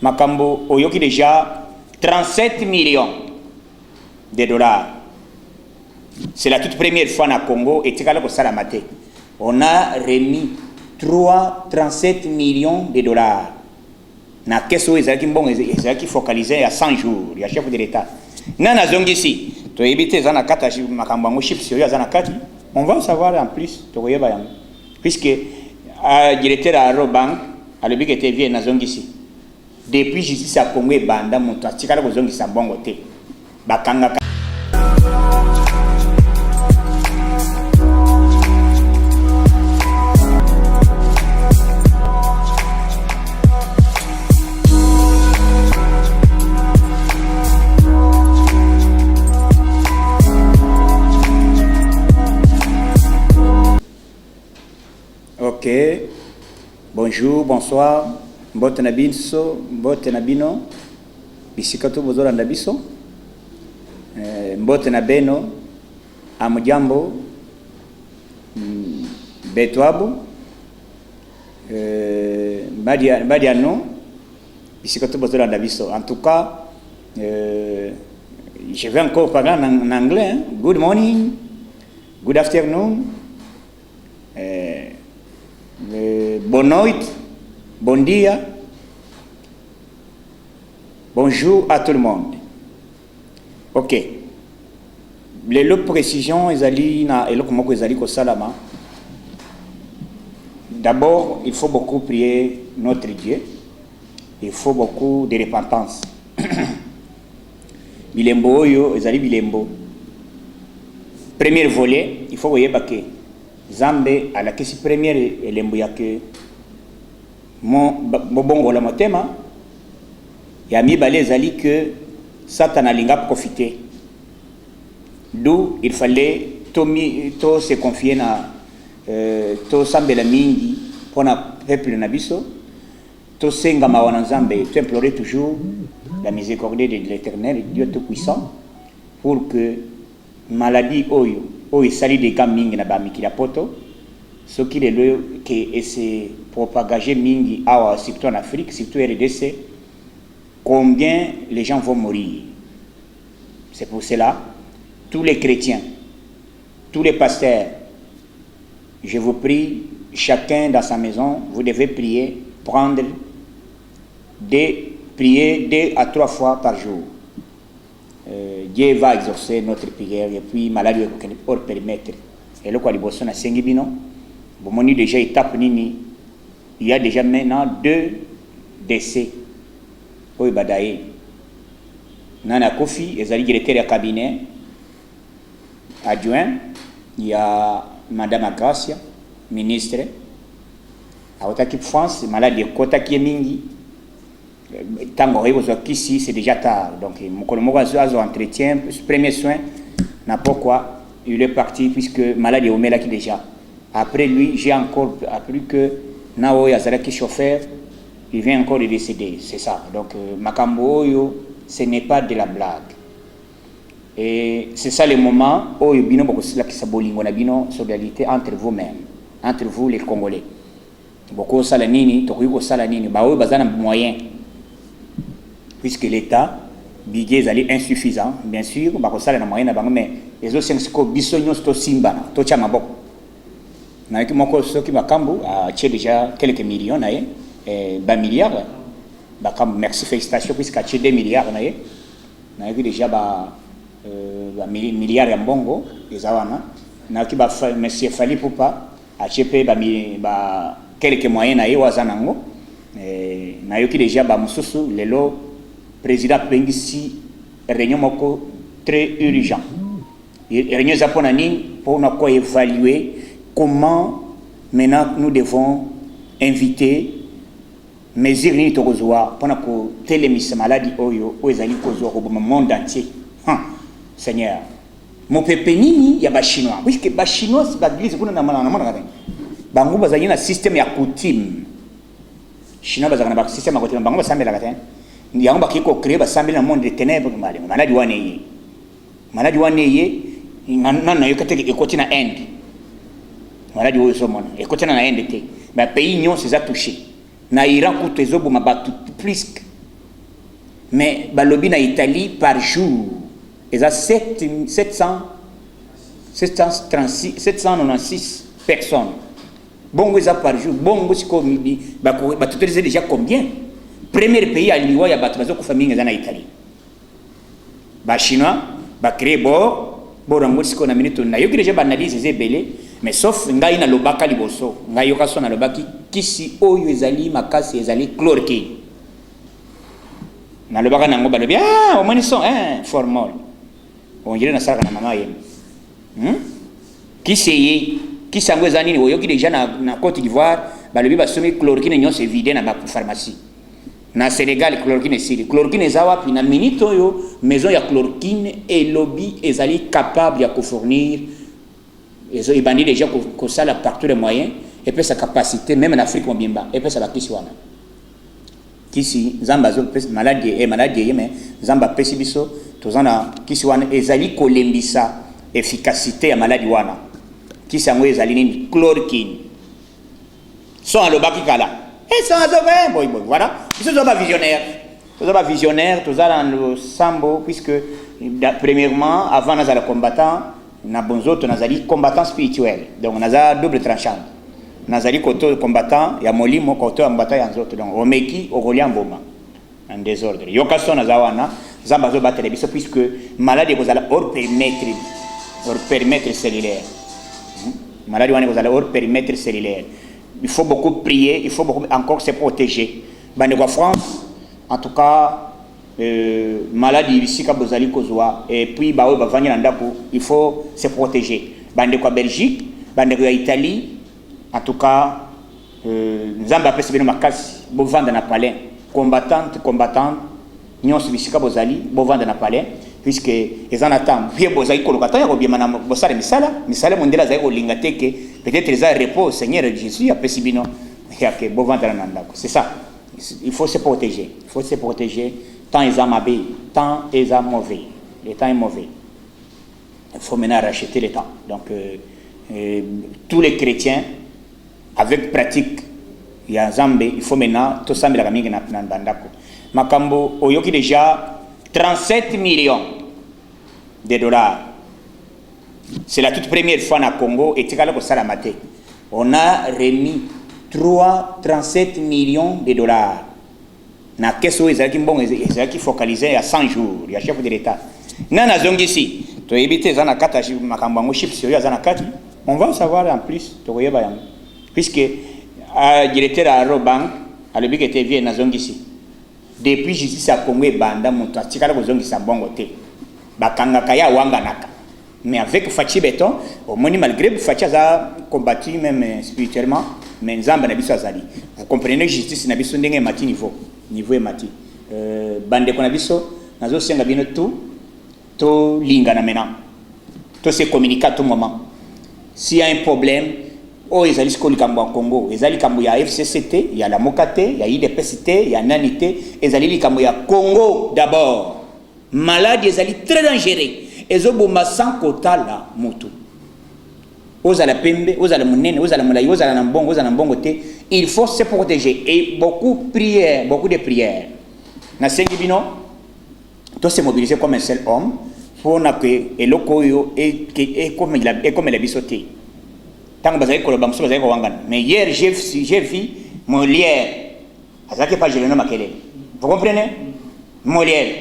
Makambo Oyoki déjà 37 millions de dollars. C'est la toute première fois na Congo et on a remis 37 millions de dollars. Na keso ezaki mbongo ezaki focalisé à 100 jours ya chef de l'État. Nana zongisi to éviter zana kata makambo ngo chips yo zana kati. On va savoir en plus to yeba yango. Puisque directeur à Robank à le était vieux na zongisi. Depuis justice à Congo banda monto atikala ko zongisa mbongo te. Bakanga. Ok, bonjour, bonsoir, mbote na biso, mbote na bino, bisikato bozora na biso, mbote na beno, amujambo, betwabu, badiano, bisikato bozora na biso. En tout cas, je vais encore parler en anglais. Hein? Good morning, good afternoon. Bonne nuit, bon dia, bonjour à tout le monde. Ok. Les précisions, d'abord, il faut beaucoup prier notre Dieu. Il faut beaucoup de repentance. Bilembo yo, ezali bilembo. Premier volet, il faut voyer baké. Zambe à la question première elembo yake bongo la motema ya mibale zali que Satan alinga profiter, d'où il fallait to se confier na to sambela mingi pona peuple na biso, to senga mawana Nzambe, to implorer toujours la miséricorde de l'Éternel, Dieu tout puissant, pour que maladie oyo il s'agit des cas mingi na ba mikila poto ce qui est le que c'est propager mingi awa surtout en Afrique, surtout RDC, combien les gens vont mourir. C'est pour cela tous les chrétiens, tous les pasteurs, je vous prie, chacun dans sa maison, vous devez prier, prier 2 à 3 fois par jour. Dieu va exaucer notre prière et puis maladie hors périmètre. Et le quoi les bossons à Sengibino, bon déjà étape nini, il y a déjà maintenant 2 décès. Au Badaï, Nana Kofi, les alliés directeurs cabinet adjoint, il y a Madame Agracia, ministre, à Otaki France, maladie Kotaki Mingi. Tango ici c'est déjà tard, donc mon entretien, premier soin n'a pas quoi, il est parti puisque maladie au Mélaki déjà. Après lui, j'ai encore appris que Nao Yazaraki chauffeur, il vient encore de décéder, c'est ça. Donc Makambo yo, ce n'est pas de la blague. Et c'est ça le moment où il y a une solidarité entre vous-mêmes, entre vous les Congolais. Beaucoup salanini, tokuiko salanini, ba oyo bazana moyen. Puisque l'État, budget est insuffisant, bien sûr, mais les autres sont bisognos to simba, to chamabok. Na qui moko soki makambu a déjà quelques millions na ba milliards. Ba merci félicitations puisque a 2 milliards na déjà ba milliards ya mbongo ezawana. Na ki ba monsieur Fali Poupa a ba quelques moyens na wazanango. Na yoki déjà ba mususu lelo président Pengisi réunion moko très urgent. Réunion japonani pour nous évaluer comment maintenant nous devons inviter mesures ni tokozwa pour nous télémis maladie oyo ezali kozwa au monde entier. Seigneur. Mon peuple nini ya ba chinois. Puisque ba chinois ba église kuna na mana. Bango bazali na système ya coutume. Chinois bazali na système ya coutume bango basambela katen. Yango bakiko créer basambela monde de ténèbres maladi wane nana yokate ekoti na Inde maladi oyo somona ekoti na Inde te ba pays nyon c'est ça touché na Iran kutu ezoboma batu plus. Mais balobi na Italie par jour eza 796 personnes. Bongo eza par jour. Bongo siko batutelize déjà combien? Premier pays à liwa ya batu bazo kufa mingi eza na Italie. Ba chinois ba créer bo rango siko na minute na yoki déjà banalise ezebele. Mais sauf ngai na lobaka liboso ngai yoka so na lobaki kisi oyo ezali makasi ezali chloroquine na lobaka nango balobi au moins ils sont formol on dirait na sala na mama yem kisi yango ezali nini oyoki déjà na Côte d'Ivoire balobi basomi chloroquine nyonso evide na ba pharmacie na Sénégal chloroquine esili chloroquine eza wapi na minute oyo maison ya chloroquine elobi ezali capable ya fournir. Ils ont déjà que ça la partout les moyens et puis sa capacité même en Afrique on bien bas et puis ça va qui soit qui zamba zo maladie mais zamba pesibiso tozana qui soit ezali kolembisa efficacité ya maladie wana qui sango ezali ni chloroquine sont à l'obaki kala et sont à boy voilà ils sont pas visionnaires tous dans le sambo puisque premièrement avant nazala combattant na bonzoto nazali combattant spirituel donc naza double tranchant nazali koto combattant ya molimo koto combattant ya nzoto donc omeki okolia mboma en désordre yokaso nazawana zamba zo batele biso puisque maladie kozala hors périmètre cellulaire maladie wana kozala hors périmètre cellulaire il faut beaucoup prier il faut beaucoup encore se protéger bande kwa France en tout cas maladie ici kabozali kozwa et puis bawe bavanya na ndako il faut se protéger bande kwa Belgique bande kwa Italie en tout cas nzamba pese bino makasi bo vanda na palais combattant nyonso bisika bozali bo vanda na palais puisque ezana tam vie bozali kolokata ya kobiema na bosala misala mondela zai kolinga teke peut-être les repos Seigneur Jésus a pese bino ya ke bo vanda na ndako c'est ça il faut se protéger tant ils ont mauvais, tant ils ont mauvais. Le temps est mauvais. Il faut maintenant racheter le temps. Donc, tous les chrétiens, avec pratique, il y a Zambé, il faut maintenant tout ça, mais la famille n'a pas d'andako. Makambo, oyoki déjà 37 millions de dollars. C'est la toute première fois na Congo et Tikala Salamate. On a remis 37 millions de dollars. Na keso ezaki mbongo ezaki focalisé à 100 jours ya chef de l'état nana zongisi to ebite zana kata makambo ngo chips yo zana kati on va savoir en plus to yeba yango puisque directeur à Robank a le bic était na zongisi depuis justice à Congo banda muto atikala ko zongisa mbongo te bakanga kaya wanga naka mais avec Fachi Beton au moni malgré Fachi a combattu même spirituellement mais nzamba na biso azali vous comprenez que justice na biso ndenge mati niveau et mati bande kona biso nazo senga bino to lingana maintenant to se communiquer à tout moment s'il y a un problème oh ezali skoli kambo en Congo ezali kambo ya FCCT il y a la Mokate il y a IDPCT il y a Nanité ezali likambo ya Congo d'abord maladie ezali très dangereux ezoboma sans quota la moto ozala pembe ozala munene ozala mulai ozala na mbongo te il faut se protéger et beaucoup de prières na sengi bino to se mobiliser comme un seul homme pour na que eloko yo et comme la bisoté tant bazali ko ba mso bazali ko wangana mais hier j'ai vu Molière azaki pas jeleno makele vous comprenez Molière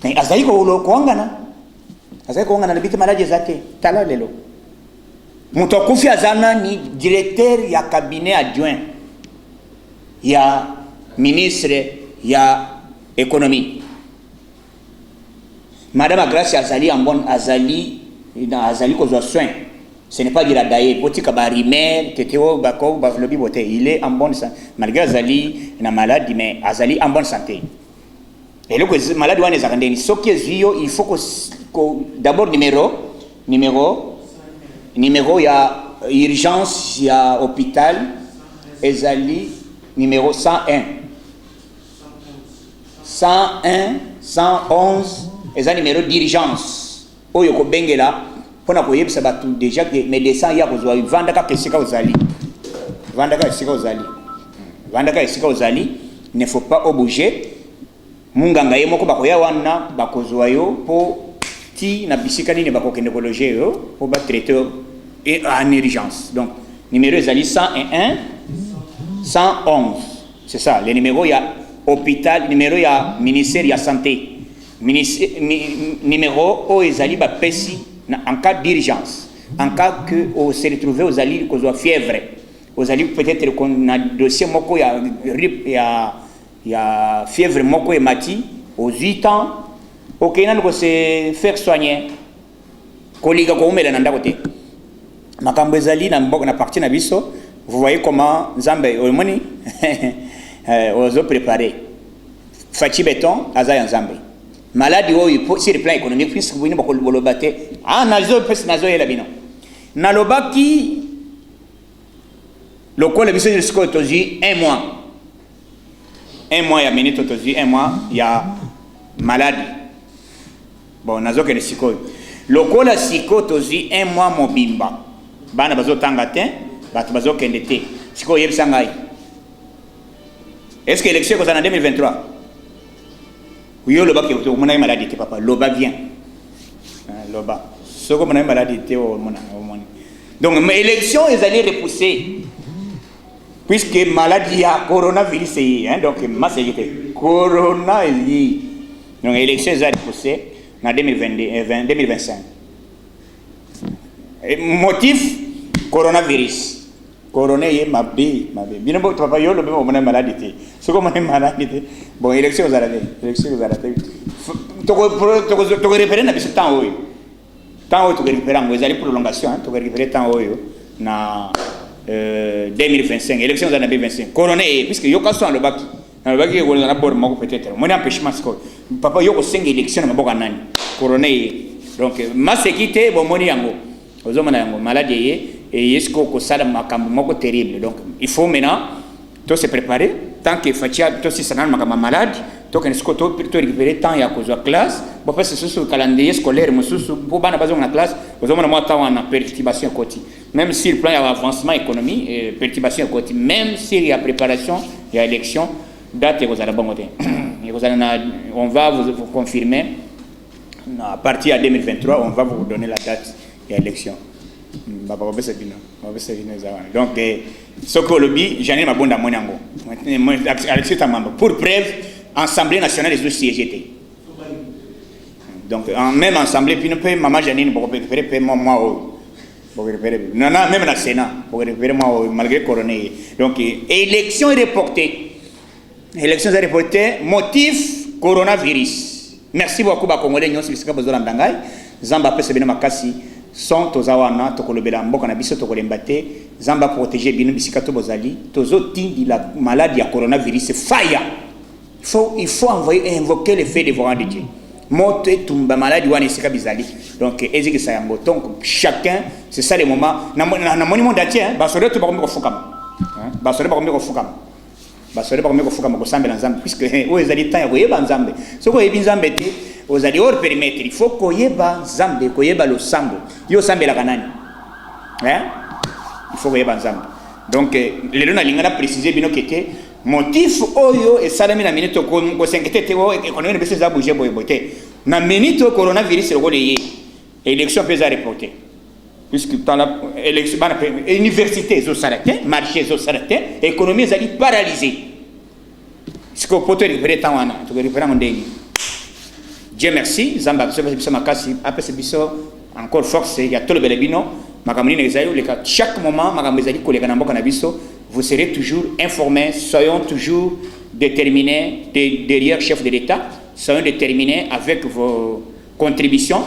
mais azali ko wangana na bitu maladie zake tala lelo muto kufi azana ni directeur ya cabinet adjoint ya ministre ya économie madame Grace azali ko soin ce n'est pas dire d'ailleurs potika ba rimer teteo bako ba lobi bote il est en bonne santé malgré azali na maladie mais azali en bonne santé et le que maladie wana ezakandeni soki ezio il faut que d'abord numéro ya urgence ya hôpital ezali numéro 101 111 ezali numéro d'urgence oyo ko bengela pona ko yebisa batu déjà que médecin ya kozwa vanda ka kesika ozali Vandaka esika ozali, il ne faut pas bouger. Munganga ye moko bakoya wana bakozwa yo po ti na bisika nini bakokende kologer yo po ba traiter en urgence. Donc numéro ezali 111 111. C'est ça, le numéro ya hôpital, numéro ya ministère ya santé. Numéro o ezali ba pesi en cas d'urgence. En cas que on se retrouver aux alliés cause fièvre. Aux alliés peut-être qu'on a dossier moko ya fièvre moko et mati aux 8 ans. OK, on se faire soigner. Koliga ko umela nanda kote. Makambo ezali na mboko na partie na biso. Vous voyez comment Nzambe omoni ozo préparer. Fachi béton azaya Nzambe. Maladie oyo sur le plan économique puisque vous ne pas kolobate. Ah nazo pesi nazo yela bino. Nalobaki lokola biso jusqu'au tozi 1 mois. 1 mois ya minute tozi 1 mois ya maladie. Bon nazo ke siko. Lokola siko tozi 1 mois mobimba. Bana bazo tanga te, bato bazo kende te. Siko yebisa ngai. Est-ce que l'élection est en 2023? Oui, loba ke to mona maladie te papa, loba vient. Loba. Soko mona maladie te o mona. Donc l'élection est allée repousser. Puisque maladie a coronavirus hein, donc masse corona est donc l'élection est allée repousser en 2025. Motif coronavirus. Corona est ma bé. Bien bon papa yo le mona maladie te. Soko mona maladie te. Bon élection aux arrêtés. Élection aux arrêtés. To référer na biso temps oyo. Tant que tu récupères vous allez prolongation, tu récupères tant na 2025, élection en 2025. Coroné, puisque yo kaso le bac, le bac est on a bord moko peut-être. Moi empêchement score. Papa yo ko 5 élections na boka nani. Coroné. Donc ma sécurité bon moni yango. Ozomana yango maladie et esko ko sala makambo moko terrible. Donc il faut maintenant tout se préparer tant que fatia tout si sana makambo malade. Donc, on peut récupérer temps à cause de la classe. Bon, parce que sur le calendrier scolaire, pour pas besoin de la classe, vous avez une perturbation côté. Même si le plan y a avancement économique, perturbation côté, même s'il y a préparation, il y a élection, date vous allez bon côté. On va vous confirmer à partir de 2023, on va vous donner la date de l'élection. Donc, ce que le bi, j'en ai ma bonne amonango. Pour preuve. Assemblée nationale des CGT. Donc, même assemblée, puis nous pouvons, maman Janine, pour récupérer moi, pour récupérer. Non, même la Sénat, pour récupérer moi, malgré coroné. Donc, élection est reportée. Élection est reportée, motif coronavirus. Merci beaucoup, Congolais, nous sommes ici, besoin d'angai. Zamba peut se bien makasi. Sont aux awana, tokolobela mboka na biso tokolembate. Zamba protéger binu bisikato bozali. Tozo tindi la maladie à coronavirus. Fire. Il faut invoquer le fait de voir de Dieu. Mote tumba maladie wana esika bizali. Donc eziki sayango. Donc chacun, c'est ça le moment. Na moni monde entier, basore to bakombe kofukam. Basore bakombe kofukam. Basore bakombe kofukam ko sambe na nzambe puisque o ezali temps ya koyeba nzambe. Soko yebi nzambe te, ozali hors périmètre. Il faut koyeba nzambe, koyeba lo sambo. Yo sambe la kanani. Il faut koyeba nzambe. Donc le lona lingana préciser bino kete motif oyo et salami na minute ko s'inquiéter te o économie bese za bouger boyebote na minute coronavirus le golé élection peut reporter puisque dans la élection université zo s'arrêter marché zo s'arrêter économie zali paralysée ce que peut récupérer temps wana to récupérer mon ndenge Dieu merci zamba so biso makasi après ce biso encore force ya tout le belebino makamuni ne zayo le chaque moment makambo zali ko le kana mboka na biso. Vous serez toujours informés, soyons toujours déterminés derrière le chef de l'État, soyons déterminés avec vos contributions.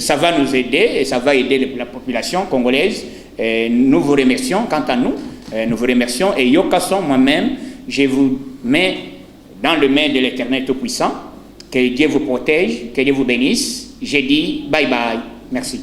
Ça va nous aider et ça va aider la population congolaise. Nous vous remercions, quant à nous, nous vous remercions. Et Yokason, moi-même, je vous mets dans le main de l'Éternel Tout-Puissant. Que Dieu vous protège, que Dieu vous bénisse. J'ai dit bye bye. Merci.